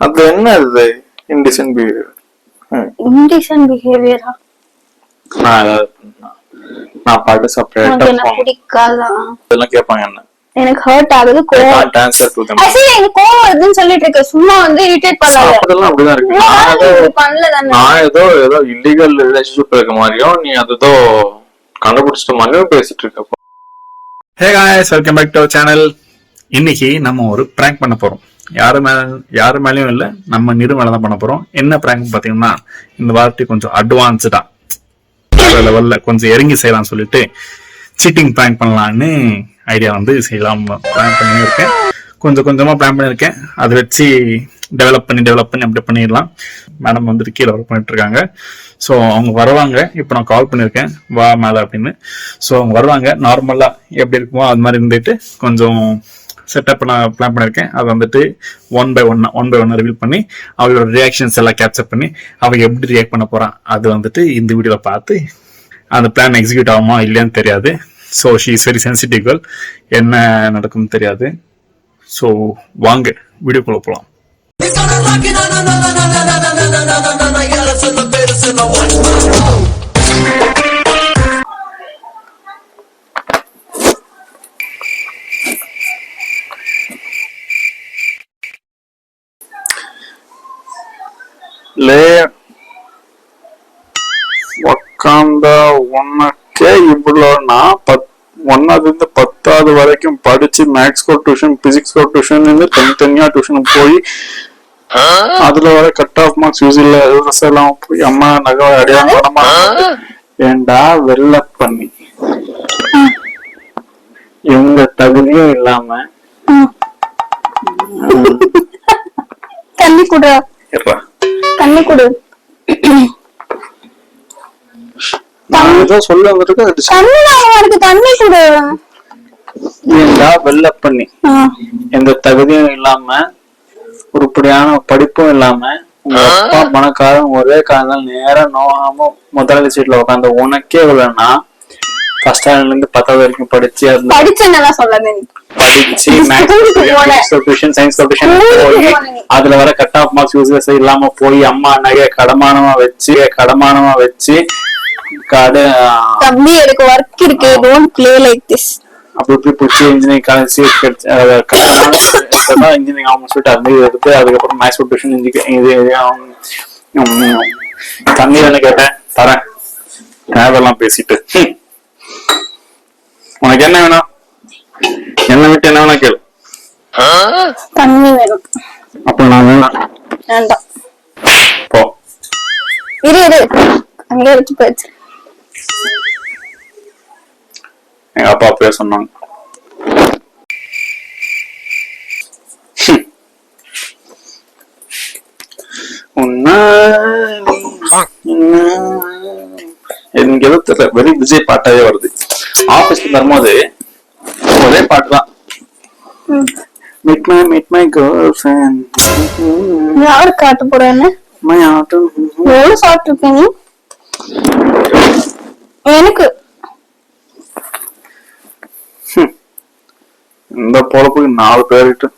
அது என்ன இது இன்டிசென்ட் பிஹேவியர்? இன்டிசென்ட் பிஹேவியரா? நான் பாட்டு செப்பரேட்டா பிடிக்காதா? இதெல்லாம் கேட்பாங்க என்ன? எனக்கு ஹர்ட் ஆகுது, கோவம். எனக்கு கோவம் வருதுன்னு சொல்லிட்டு இருக்க, சும்மா வந்து இரிட்டேட் பண்ணாத. அதெல்லாம் அப்படிதான் இருக்கு. நான் ஏதோ இல்லீகல் ரிலேஷன்ஷிப் இருக்க மாதிரியும் நீ அதோ கண்டுபிடிச்சிட்ட மாதிரியும் பேசிட்டு இருக்க. Hey guys, welcome back to our channel. இன்னைக்கு நம்ம ஒரு பிராங்க் பண்ண போறோம். யாரு மேலயும் இல்ல, நம்ம நிறு மேல தான் பண்ண போறோம். என்ன பிராங்க் பாத்தீங்கன்னா, இந்த வார்த்தை கொஞ்சம் அட்வான்ஸ்டா லெவல்ல கொஞ்சம் இறங்கி செய்யலாம் சொல்லிட்டு சீட்டிங் பிராங்க் பண்ணலான்னு ஐடியா வந்து செய்யலாம் பிளான் பண்ணியிருக்கேன். கொஞ்சம் கொஞ்சமா பிளான் பண்ணியிருக்கேன். அதை வச்சு டெவலப் பண்ணி அப்படி பண்ணிடலாம். மேடம் வந்துட்டு கீழே ஒர்க் பண்ணிட்டு இருக்காங்க. ஸோ அவங்க வருவாங்க. இப்போ நான் கால் பண்ணியிருக்கேன், வா மேலே அப்படின்னு. ஸோ அவங்க வருவாங்க. நார்மலா எப்படி இருக்குமோ அது மாதிரி இருந்துட்டு கொஞ்சம் செட்டப் நான் பிளான் பண்ணியிருக்கேன். அதை வந்துட்டு ஒன் பை ஒன்னா ரிவீல் பண்ணி அவளோட ரியாக்ஷன்ஸ் எல்லாம் கேப்சர் பண்ணி அவ எப்படி ரியாக்ட் பண்ண போறான் அது வந்துட்டு இந்த வீடியோல பார்த்து அந்த பிளான் எக்ஸிக்யூட் ஆகுமா இல்லையான்னு தெரியாது. So she is very sensitive girl. என்ன நடக்கும்னு தெரியாது. ஸோ வாங்க வீடியோக்குள்ள போகலாம். உக்காந்த உனக்கே இவ்வளோனா 1வது 10வது வரைக்கும் படிச்சு மேக்ஸ்கோ டியூஷன், பிசிக்ஸ்கோ டியூஷன், தனித்தனியா டியூஷன் போய் அதுல வர கட் ஆஃப் மார்க்ஸ் யூஸ் இல்ல எல்லாம் போய் அம்மா நகை அடையாளமா ஏண்டா வெள்ள பண்ணி இவங்க தகுதியும் இல்லாம தண்ணி குடு, தண்ணி குடு. நான் ஏதோ சொல்ல வந்துட்டு தண்ணி குடு. ஏண்டா வெள்ள பண்ணி எந்த தகுதியும் இல்லாம உருப்படியான படிப்பும் இல்லாம உங்க அப்பா பணக்காரன் ஒரே காரணம் நேரம் நோகாம முதலாளி சீட்ல உட்காந்து உனக்கே இவ்வளவுனா ஃபர்ஸ்ட் ஸ்டாண்டர்ட்ல இருந்து 10வது வரைக்கும் படிச்சு சயின்ஸ் போய் அதுல வர கட் ஆஃப் மார்க்ஸ் யூஸ்லெஸ் இல்லாம போய் அம்மா நகைய கடமானமா வச்சு தம்பி எனக்கு வொர்க் இருக்கு, டோன்ட் ப்ளே லைக் திஸ். அப்படி இப்படி பிடிச்சி இன்ஜினியரிங் காலேஜ் இன்ஜினியரிங் ஆகும் சொல்லிட்டு அது எடுத்து அதுக்கப்புறம் மேக்ஸ் டியூஷன் தண்ணி தானே கேட்டேன், தரேன். தேவையெல்லாம் பேசிட்டு உனக்கு என்ன வேணும்? என்ன விட்டு என்ன வேணா கேளு. தண்ணி வேணும். அப்ப நான் வேண்டாம் போ. இரு அங்கே வச்சு போயிடுச்சு. எங்க அப்பா பேர் சொன்னாங்க. எனக்கு எதுவும் தெரியல, வெரி விஜய் பாட்டாவே வருது. ஆபீஸ்ல வரும்போது ஒரே பாட்டு தான். meet my girlfriend. யாரு காட்டு போறேன்னு எவ்வளவு சாப்பிட்டுருக்கேன் நீ? எனக்கு இந்த பொழப்புக்கு 4 பேர்கிட்ட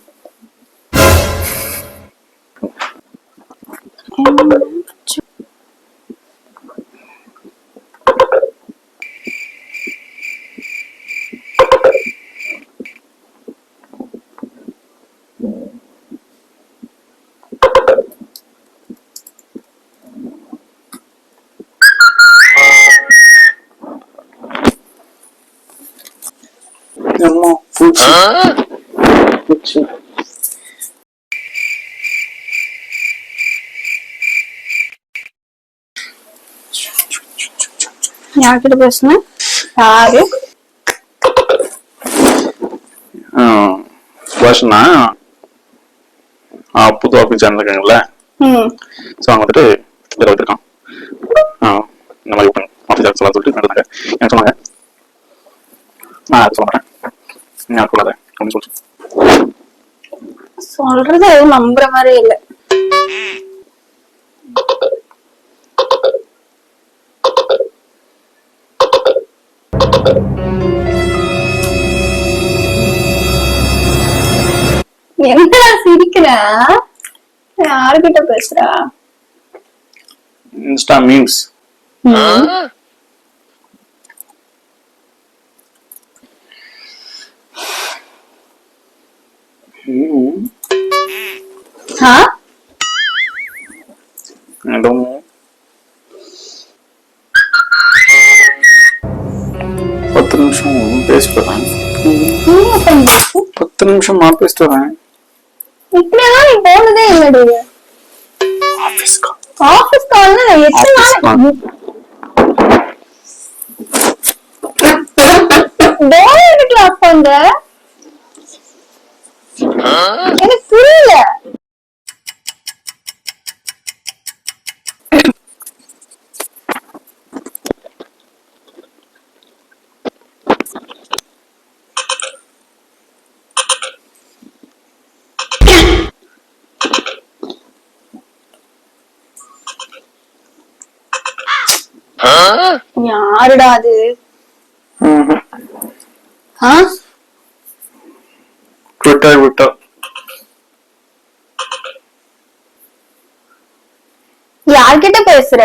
யார்கிட்ட பேசுன? யாரு? புது ஆபீஸ் சேனல் இருக்காங்கல்ல, சோ அவங்க வந்துட்டு வேலை வச்சிருக்கான். இந்த மாதிரி ஆபீஸ் சொல்ல சொல்லிட்டு நடந்தாங்க. என்ன சொன்னாங்க? நான் அதை சொல்ல மாட்டேன், நீ யாரும் சொல்லாத அப்படின்னு சொல்லிட்டு. சொல்றது எதுவும் நம்புற மாதிரி இல்ல. என்னடா சிரிக்கிற? யாருகிட்ட பேசுறா? Insta memes. பத்து நிமிஷம் பேசிட்டு வரேன். 10 நிமிஷம் நான் பேசிட்டு வரேன். இப்படியெல்லாம் நீ போனதே இல்லடி. ஆபீஸ் கால் எத்தனை நாள் டோர் எடுக்கலாம் அப்ப அந்த எனக்கு புரியல. யாருடா அது? ட்விட்டர் யார்கிட்ட பேசுற?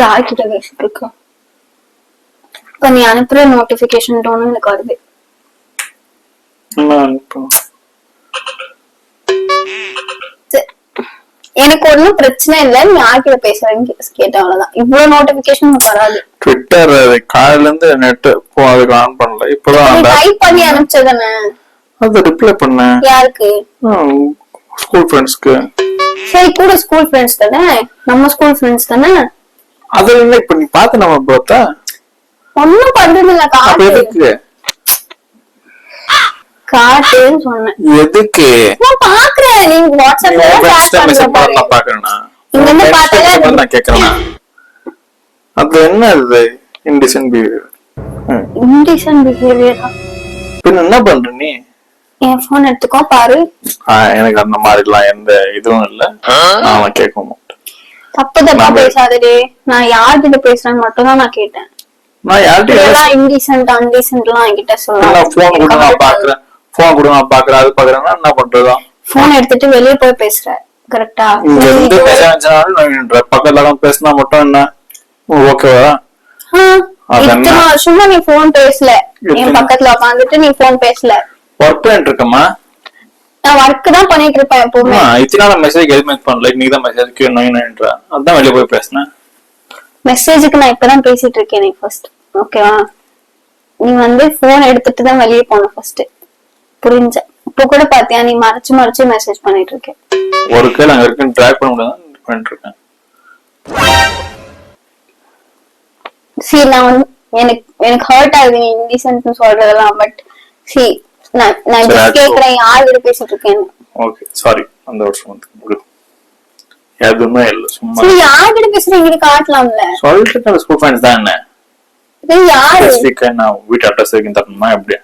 யார்கிட்ட பேசிட்டு இருக்க? இப்ப நீ அனுப்புற நோட்டிபிகேஷன் டோன் எனக்கு வருது. எனக்கு ஒண்ணும் பிரச்சனை இல்ல, நீ யார்கிட்ட பேசுறேன்னு கேட்ட அவ்வளவுதான். இவ்வளவு நோட்டிபிகேஷன் வராது. ட்விட்டர் காலையில இருந்து நெட் அதுக்கு ஆன் பண்ணல. இப்பதான் டைப் பண்ணி அனுப்பிச்சதானே, அது ரிப்ளை பண்ண. யாருக்கு? ஸ்கூல் ஃப்ரெண்ட்ஸ்க்கு. சரி கூட ஸ்கூல் ஃப்ரெண்ட்ஸ் தானே, நம்ம ஸ்கூல் ஃப்ரெண்ட்ஸ் தானே. அது இல்ல, இப்ப நீ பாத்து நம்ம பார்த்தா ஒண்ணும் பண்றது இல்ல. எதுக்கு காட்டுன்னு சொன்னேன். எதுக்கு நான் பாக்குறேன், நீங்க வாட்ஸ்அப்ல மெசேஜ் பண்ண நான் பாக்குறேனா? இங்க இருந்து பார்த்தாலே நான் கேக்குறேனா? அது என்ன இது இன்டிசென்ட் பிஹேவியர்? இன்டிசென்ட் பிஹேவியர் பின்ன என்ன பண்ற நீ? என் போன் எடுத்துக்கோ பாரு. எனக்கு அந்த மாதிரிலாம் எந்த இதுவும் இல்ல, நான் கேட்க மாட்டேன். தப்பு தப்பா பேசாதே. நான் யார்கிட்ட பேசுறேன்னு மட்டும் தான் நான் கேட்டேன். நான் யார்கிட்ட இன்டிசென்ட் அன்டிசென்ட்லாம் என்கிட்ட சொல்லல. போன் கூட நான் பாக்குறேன், போன் கூட நான் பாக்குறேன், அது பாக்குறேன்னா என்ன பண்றதா? போன் எடுத்துட்டு வெளிய போய் பேசுற, கரெக்டா? எந்த மெசேஜ்னாலும் பக்கத்துல தான் பேசினா மட்டும் என்ன ஓகேவா? இத்தனை வருஷமா நீ போன் பேசல, என் பக்கத்துல உட்காந்துட்டு நீ போன் பேசல. ஒர்க் பண்ணிட்டு இருக்கமா? நான் ஒர்க் தான் பண்ணிட்டு இருப்பேன் எப்பவுமே. இத்தனை நாள் மெசேஜ் எதுவுமே பண்ணல, இன்னைக்கு தான் மெசேஜ்க்கு நோயின்றா, அதான் வெளிய போய் பேசினேன். மெசேஜுக்கு நான் இப்பதான் பேசிட்டு இருக்கேன் நீ ஃபர்ஸ்ட், ஓகேவா? நீ போன் எடுத்துட்டு தான் வெளியே போன ஃபர்ஸ்ட், புரிஞ்ச? இப்ப கூட பாத்தியா நீ மறைச்சு மறைச்சு மெசேஜ் பண்ணிட்டு இருக்க. ஒரு கேள் அங்க இருக்குன்னு ட்ராக் பண்ண முடியாது பண்ணிட்டு இருக்கேன். சி நான் எனக்கு ஹர்ட் ஆகுது நீ இன்டிசென்ட்னு சொல்றதெல்லாம். பட் சி நான் ஜஸ்ட் கேக்குறேன் யார்கிட்ட பேசிட்டு இருக்கேன்னு. ஓகே சாரி, அந்த வருஷம் வந்து எதுவுமே இல்ல, சும்மா. நீ யார்கிட்ட பேசுற இங்க காட்டலாம்ல? சொல்லிட்டு ஸ்கூல் ஃப்ரெண்ட்ஸ் தான். என்ன இது யாரு? ஸ்பீக்கர் நான் வீட்டு அட்ரஸ் வரைக்கும் தரணுமா எப்படி?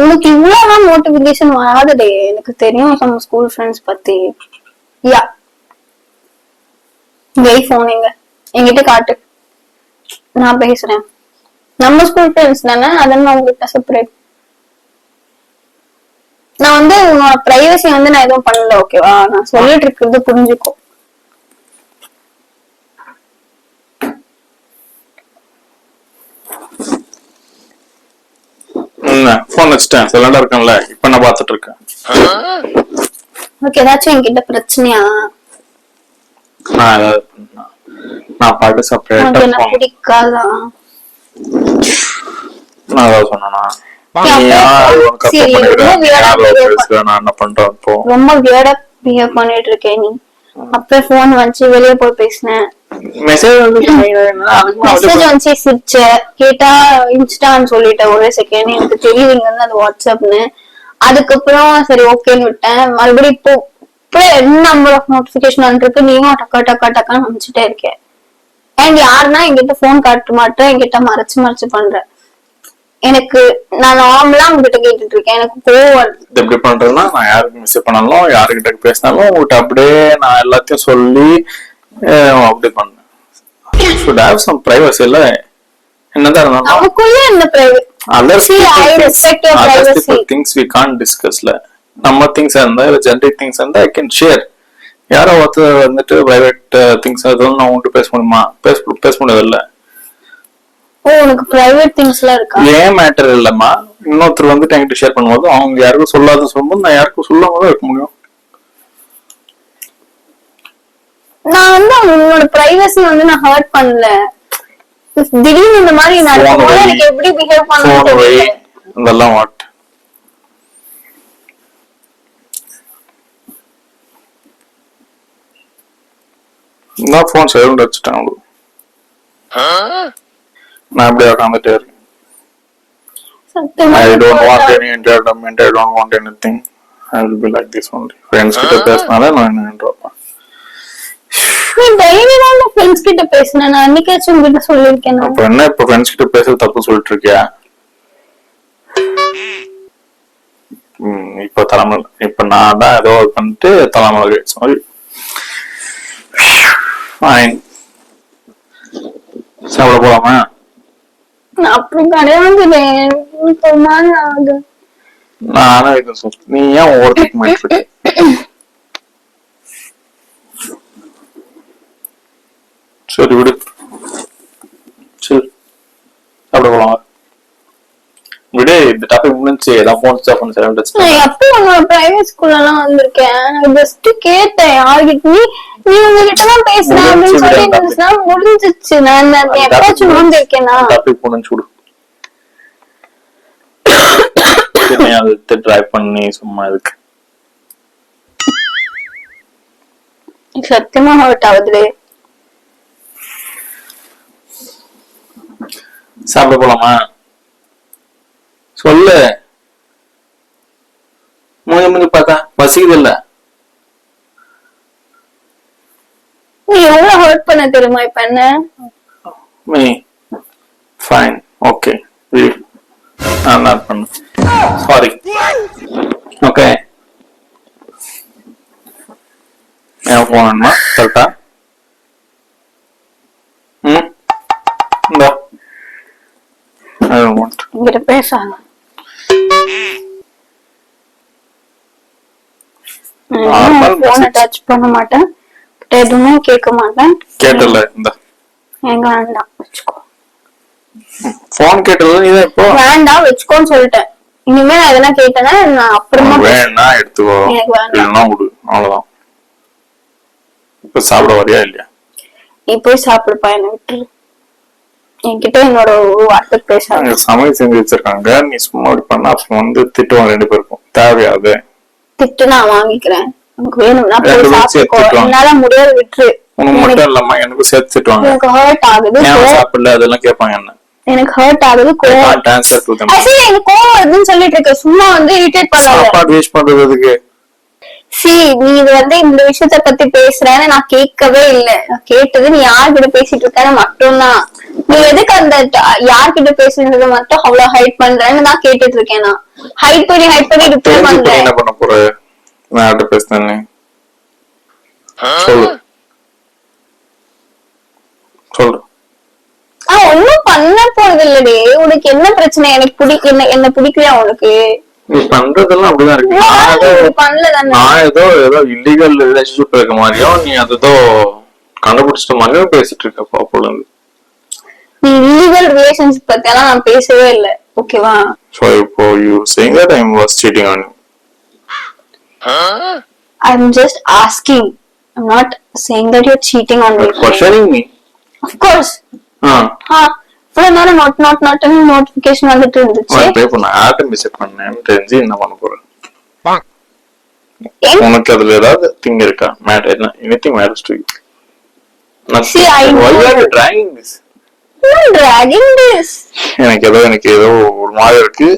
உனக்கு இவ்வளவு நோட்டிபிகேஷன் வராதே, எனக்கு தெரியும் நம்ம ஸ்கூல் ஃப்ரெண்ட்ஸ் பத்தி. யா போன் என்கிட்ட காட்டு, நான் பேசுறேன். நம்ம ஸ்கூல் ஃப்ரெண்ட்ஸ் தானே, அதனால உங்ககிட்ட செப்பரேட். நான் உன்னோட பிரைவசி நான் எதுவும் பண்ணல, ஓகேவா? நான் சொல்லிட்டு இருக்கிறது புரிஞ்சுக்கோ. போன் வச்சிட்டேன், சிலண்டா இருக்கேன்ல, இப்ப நான் பாத்துட்டு இருக்கேன். ஓகே, ஏதாச்சும் என்கிட்ட பிரச்சனையா? நான் பாட்டு செப்பரேட்டா எனக்கு பிடிக்காதா? நான் ஏதாவது சொன்னா ரொம்ப வியர்டா பிஹேவ் பண்ணிட்டு இருக்கேன் நீ. அப்ப போன் வந்து வெளியே போய் பேசினேன், மெசேஜ் வந்து சிரிச்ச, கேட்டா இன்ஸ்டான்னு சொல்லிட்டேன் ஒரே செகண்ட். எனக்கு தெரியும் இங்க அது வாட்ஸ்அப்னு. அதுக்கப்புறம் சரி ஓகேன்னு விட்டேன். மறுபடியும் இப்போ அப்படியே நம்பர் ஆஃப் நோட்டிபிகேஷன் வந்துருக்கு, நீயும் டக்கா டக்கா டக்கான்னு அனுப்பிச்சுட்டே இருக்கேன். அண்ட் யாருன்னா என்கிட்ட போன் காட்ட மாட்டேன், என்கிட்ட மறைச்சு பண்ற. எனக்கு நான் நார்மலா உங்ககிட்ட கேட்டுட்டு இருக்கேன், எனக்கு கோவம் வருது. எப்படி பண்றதுன்னா, நான் யாருக்கு மெசேஜ் பண்ணாலும் யாருக்கிட்ட பேசினாலும் உங்ககிட்ட அப்படியே நான் எல்லாத்தையும் சொல்லி அப்படி பண்ணேன். should have some privacy இல்ல, என்னதான் இருந்தாலும் நமக்குள்ள என்ன private? See, I respect your privacy. things we can't discuss ல. நம்ம திங்ஸ் இருந்தா இல்ல ஜெனரிக் திங்ஸ் இருந்தா I can share. யாரோ ஒருத்தர் வந்துட்டு பிரைவேட் திங்ஸ் அதெல்லாம் நான் உங்ககிட்ட பேச முடியுமா? பேச முடியாது இல்ல. ஓ, உனக்கு பிரைவேட் திங்ஸ் எல்லாம் இருக்கா? ஏன் மேட்டர் இல்லம்மா, இன்னொருத்தர் வந்துட்டு என்கிட்ட ஷேர் பண்ணும்போது அவங்க யாருக்கும் சொல்லாத சொல்லும்போது நான் யாருக்கும் சொல்லாம இருக்க முடியும். நான் வந்து உன்னோட பிரைவசி வந்து நான் ஹர்ட் பண்ணல. திடீர்னு இந்த மாதிரி நடக்கும்போது எனக்கு எப்படி பிஹேவ் பண்ணணும் தெரியல. இதெல்லாம் வாட் நான் போன் சைலண்ட் வச்சுட்டேன். நான் அப்படியே உட்காந்துட்டே இருக்கேன். I don't want any entertainment, I don't want anything. I will be like this only. Friends கிட்ட பேசினாலே நான் என்னன்றப்ப நீ டெய்லி தான் ஃப்ரெண்ட்ஸ் கிட்ட பேசுன, நான் அன்னைக்காச்சும் உங்ககிட்ட சொல்லிருக்கேன். அப்ப என்ன இப்ப ஃப்ரெண்ட்ஸ் கிட்ட பேசுறது தப்பு சொல்லிட்டு இருக்கியா? இப்ப தலைமை இப்ப நான் தான் ஏதோ பண்ணிட்டு தலைமை சாரி ஃபைன். சாப்பிட போலாமா? அப்படி கிடையாது, நானும் இது சொல்ல, நீ ஏன் ஒவ்வொருத்தருக்கு மாட்டிட்டு சரி விடு, சரி சாப்பிட போலாம் விடு. இந்த டாபிக் முடிஞ்சு ஏதாவது போன் ஸ்டாப் பண்ணி சைலண்ட் வச்சு. நான் எப்போ உன்னோட பிரைவேட் ஸ்கூல்ல எல்லாம் வந்திருக்கேன், நான் ஜஸ்ட் கேட்டேன் யார்கிட்ட நீ உங்ககிட்ட தான் பேசுறேன் அப்படின்னு சொல்லி இருந்துச்சுன்னா முடிஞ்சிச்சு. நான் எப்பயாச்சும் வந்திருக்கேன்னா டாபிக் முடிஞ்சு விடு. அதை ட்ரை பண்ணி சும்மா இருக்கு. சத்தியமா ஹர்ட் ஆகுது. சாப்பிட போலாமா? சொல்லு. மூஞ்சி பார்த்தா பசிக்குது இல்ல? நீ எவ்வளவு ஹர்ட் பண்ண தெரியுமா இப்ப என்ன? Me fine, okay. I'm not fun. Sorry. Okay. நான் போனேன்னா கரெக்டா? No. I don't want. இங்கிட்ட பேசாத. போன டச் பண்ண மாட்டேன், எதுவுமே கேட்க மாட்டேன். கேட்டல இந்த எங்க வேண்டாம் வச்சுக்கோ. போன் கேட்டல நீ தான் இப்போ வேண்டாம் வச்சுக்கோன்னு சொல்லிட்டேன். இனிமே நான் எதனா கேட்டேன்னா நான் அப்புறமா வேணா எடுத்துக்கோ, இல்லைன்னா விடு, அவ்வளவுதான். இப்ப சாப்பிட வரியா இல்லையா? நீ போய் சாப்பிடுப்பா, என்ன விட்டுரு. என்கிட்ட என்னோட ஒரு வார்த்தை பேசாங்க. சமையல் செஞ்சு வச்சிருக்காங்க, நீ சும்மா அப்படி பண்ணா அப்ப வந்து திட்டுவாங்க ரெண்டு பேருக்கும். தேவையாது திட்டு நான் வாங்கிக்கிறேன், உனக்கு வேணும்னா போய் சாப்பிட்டுக்கோ, என்னால முடியாது விட்டுரு. உனக்கு மட்டும் இல்லம்மா எனக்கும் சேர்த்து திட்டுவாங்க. எனக்கு ஹர்ட் ஆகுது, சாப்பிடல அதெல்லாம் கேட்பாங்க. என்ன எனக்கு ஹர்ட் ஆகுது, கோவம் எனக்கு கோவம் வருதுன்னு சொல்லிட்டு இருக்க. சும்மா வந்து இரிட்டேட் பண்ணாத. சாப்பாடு வேஸ்ட் பண்றதுக்கு நீ இது வந்து இந்த விஷயத்த பத்தி பேசுறேன்னு நான் கேட்கவே இல்லை. நான் கேட்டது நீ யார்கிட்ட பேசிட்டு இருக்கேன்னு மட்டும்தான். நீ எதுக்கு அந்த யார்கிட்ட பேசுறது மட்டும் அவ்வளவு ஹைட் பண்றேன்னு நான் கேட்டுட்டு இருக்கேன். நான் ஹைட் பண்ணி ரிப்ளை பண்றேன். என்ன பண்ண போற? நான் யார்கிட்ட பேசுனேன் சொல்லு சொல்லு. ஒன்னும் பண்ண போறது இல்லடே. உனக்கு என்ன பிரச்சனை? எனக்கு என்ன பிடிக்கலையா உனக்கு? நீ பண்றதெல்லாம் அப்படிதான் இருக்கு. நான் ஏதோ இல்லீகல் ரிலேஷன்ஷிப் இருக்க மாதிரியும் நீ அதோ கண்டுபிடிச்சிட்ட மாதிரியும் பேசிட்டு இருக்க போல இருந்து. நீ இல்லீகல் ரிலேஷன்ஷிப் பத்தி எல்லாம் நான் பேசவே இல்லை, ஓகேவா? So இப்போ you saying that I was cheating on you? I'm just asking. I'm not saying that you're cheating on me. Questioning me? Of course. Notification வந்துட்டு இருந்துச்சு. நான் ஆட்டம் மிஸ் பண்ணேன் தெரிஞ்சு என்ன பண்ண போறேன்? உனக்கு அதுல ஏதாவது திங் இருக்கா? என்ன anything matters to you? See, why are you dragging this? I'm dragging this. எனக்கு ஏதோ ஒரு மாதிரி இருக்கு.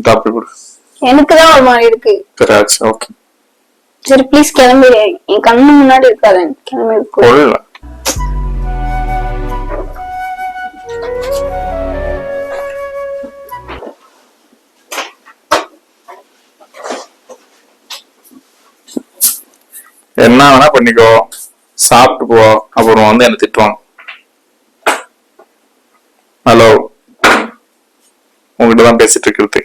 டாபிக் கொடு. எனக்கு தான் ஒரு மாதிரி இருக்கு. கரெக்ட். ஓகே சரி ப்ளீஸ் கிளம்பிடு, என் கண்ணு முன்னாடி இருக்காது, கிளம்பி கொள்ள என்ன வேணா பண்ணிக்கோ, சாப்பிட்டு போ, அப்புறம் வந்து என்ன திட்டுவாங்க. ஹலோ, உங்ககிட்டதான் பேசிட்டு இருக்கிறது.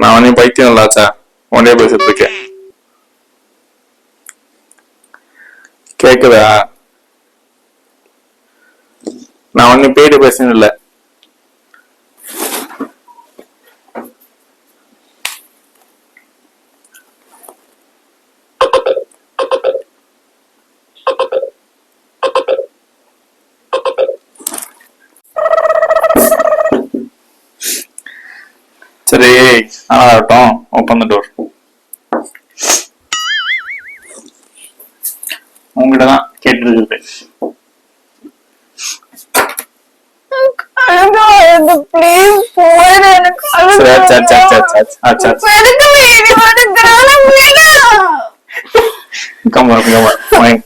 நான் உடனே பைத்தியம் இல்லாச்சா, உடனே பேசிட்டு இருக்கேன். கேக்குதா? நான் உடனே போயிட்டு பேசுன்னு இல்ல. சரி, ஆகட்டும். Open the door. உங்ககிட்டதான் கேட்டு இருக்குது. ப்ளீஸ் போயிடு, எனக்கு சரி, ஆச்சு, ஆச்சு, ஆச்சு, ஆச்சு, ஆச்சு, ஆச்சு, ஆச்சு. Come on, come on, fine.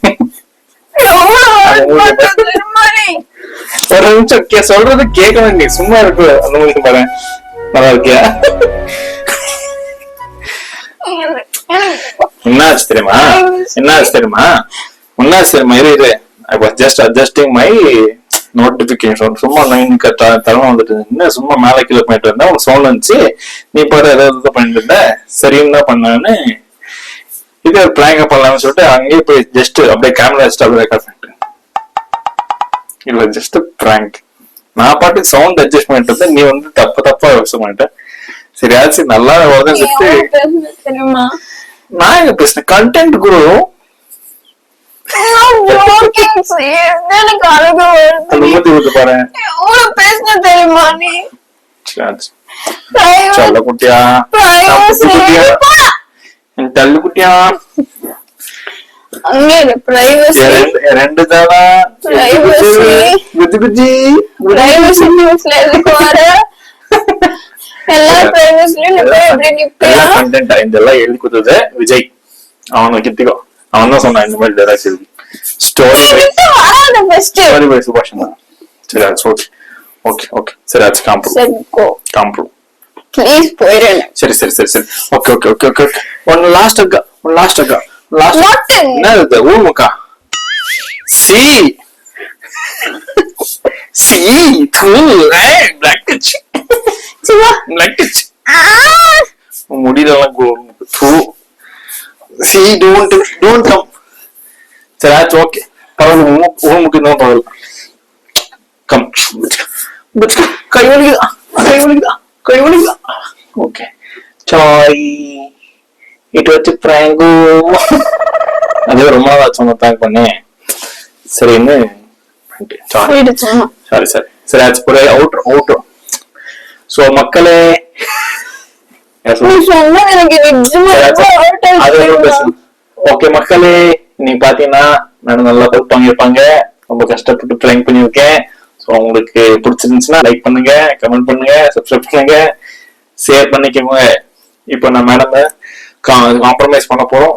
ஒரு நிமிஷம் சொல்றது கேட்கணும், நீ சும்மா இருக்கு. அந்த மாதிரி பாரு, நல்லா இருக்கியா? என்ன ஆச்சு தெரியுமா? என்ன ஆச்சு தெரியுமா? என்னாச்சு தெரியுமா? இரு, I was just adjusting my notification. சும்மா லைன் தரமா வந்துட்டு என்ன சும்மா மேல கீழே போயிட்டு இருந்தா உனக்கு சவுண்ட் வந்துச்சு. நீ பாரு ஏதாவது பண்ணிட்டு இருந்த. சரின்னு தான் பண்ணான்னு இது பிளாங்க பண்ணலாம்னு சொல்லிட்டு அங்கேயே போய் ஜஸ்ட் அப்படியே கேமரா வச்சுட்டு அப்படியே ரெக்கார்ட் பண்ணிட்டேன். இல்ல ஜஸ்ட் பிராங்க். நான் பாட்டுக்கு சவுண்ட் அட்ஜஸ்ட் பண்ணிட்டு இருந்தேன், நீ வந்து தப்பா யோசனை பண்ணிட்டேன். சரி ஆச்சு, நல்லா தெரியுமா? நான் எங்க பேசுனேன் கண்டென்ட் குரு. தெரியுமா நீ சொல்ல குட்டியா தள்ளு குட்டியா ரெண்டு தானா குஜி குஜி இதெல்லாம் எழுதி கொடுத்தது விஜய். அவனை கித்திக்கோ, அவன் தான் சொன்னான் இந்த மாதிரி டேரக்ட் எழுதி ஸ்டோரி பை சுபாஷ் தான். சரி ஆச்சு, ஓகே ஓகே ஓகே. சரி ஆச்சு, காம்ப்ரூவ் ப்ளீஸ் போயிடு. சரி சரி சரி சரி okay okay okay okay. One last அக்கா என்ன இது ஊமுக்கா சி சி தூ பிளாக் டச் முடியலாம் தூ சி டோன்ட் கம். சரி ஆச்சு, ஓகே பரவாயில்ல. ஊமுக்கு தான் பரவாயில்ல. கம் கை வலிக்குதா. ஓகே சாய் இட்டு வச்சு பிராங்கோ. அதே ரொம்ப நாள் ஆச்சு பிராங்க் பண்ணேன். சரின்னு சாரி சாரி. சரி ஆச்சு, ஒரு அவுட்ரோ. சோ மக்களே ஓகே மக்களே, நீங்க பாத்தீங்கன்னா நான் நல்லா ஹெல்ப் பண்ணிருப்பாங்க. ரொம்ப கஷ்டப்பட்டு பிராங்க் பண்ணிருக்கேன். ஸோ உங்களுக்கு பிடிச்சிருந்துச்சுன்னா லைக் பண்ணுங்க, கமெண்ட் பண்ணுங்க, சப்ஸ்கிரைப் பண்ணுங்க, ஷேர் பண்ணிக்கோங்க. இப்போ நான் மேடம் காம்ப்ரமைஸ் பண்ண போறோம்.